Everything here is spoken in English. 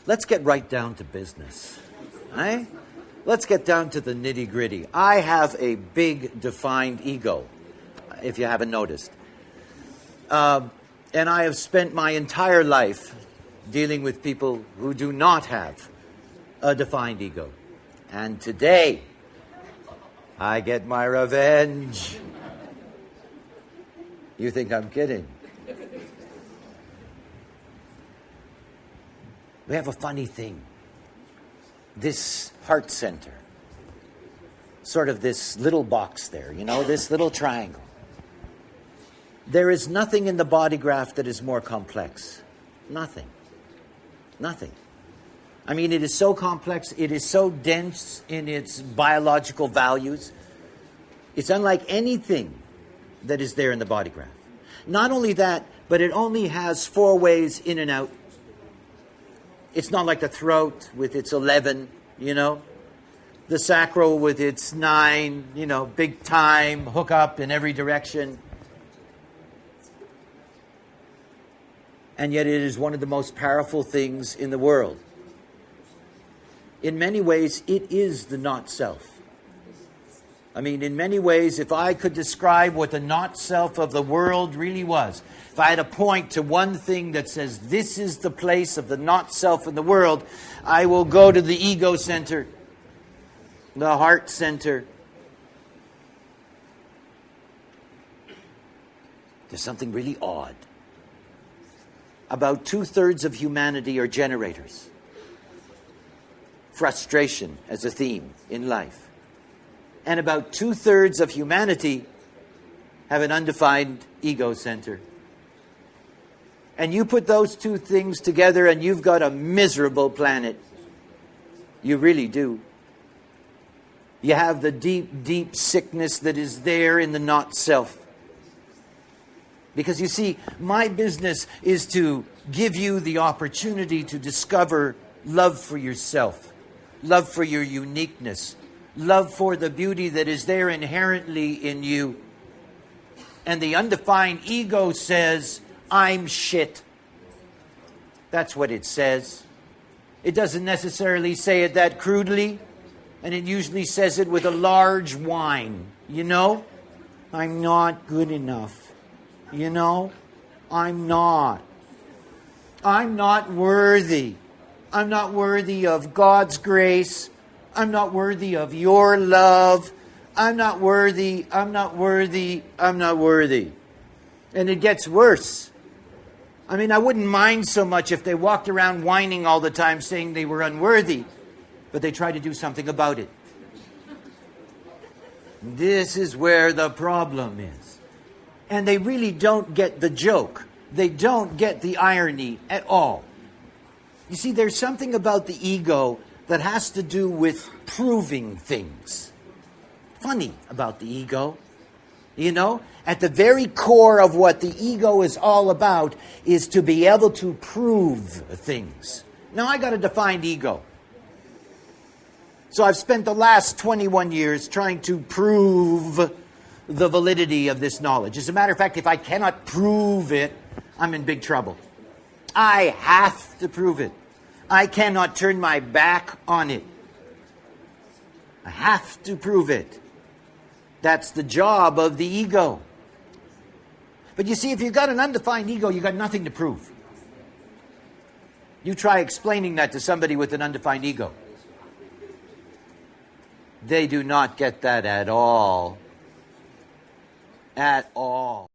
Let's get right down to business. Eh? Let's get down to the nitty-gritty. I have a big defined ego, if you haven't noticed. And I have spent my entire life dealing with people who do not have a defined ego. And today, I get my revenge. You think I'm kidding? We have a funny thing. This heart center, sort of this little box there, this little triangle. There is nothing in the body graph that is more complex. Nothing. Nothing. I mean, it is so complex, it is so dense in its biological values. It's unlike anything that is there in the body graph. Not only that, but it only has 4 ways in and out. It's not like the throat with its 11, the sacral with its 9, big time, hook up in every direction. And yet it is one of the most powerful things in the world. In many ways, it is the not-self. I mean, in many ways, if I could describe what the not-self of the world really was, if I had to point to one thing that says this is the place of the not-self in the world, I will go to the ego center, the heart center. There's something really odd. About 2/3 of humanity are generators. Frustration as a theme in life. And about 2/3 of humanity have an undefined ego center. And you put those two things together and you've got a miserable planet. You really do. You have the deep, deep sickness that is there in the not-self. Because you see, my business is to give you the opportunity to discover love for yourself, love for your uniqueness, love for the beauty that is there inherently in you. And the undefined ego says, I'm shit. That's what it says. It doesn't necessarily say it that crudely, and it usually says it with a large whine. I'm not good enough. I'm not. I'm not worthy. I'm not worthy of God's grace. I'm not worthy of your love. I'm not worthy. I'm not worthy. I'm not worthy. And it gets worse. I mean, I wouldn't mind so much if they walked around whining all the time saying they were unworthy, but they tried to do something about it. This is where the problem is. And they really don't get the joke. They don't get the irony at all. You see, there's something about the ego that has to do with proving things. Funny about the ego. At the very core of what the ego is all about is to be able to prove things. Now, I got a defined ego. So I've spent the last 21 years trying to prove the validity of this knowledge. As a matter of fact, if I cannot prove it, I'm in big trouble. I have to prove it. I cannot turn my back on it. I have to prove it. That's the job of the ego. But you see, if you've got an undefined ego, you've got nothing to prove. You try explaining that to somebody with an undefined ego. They do not get that at all. At all.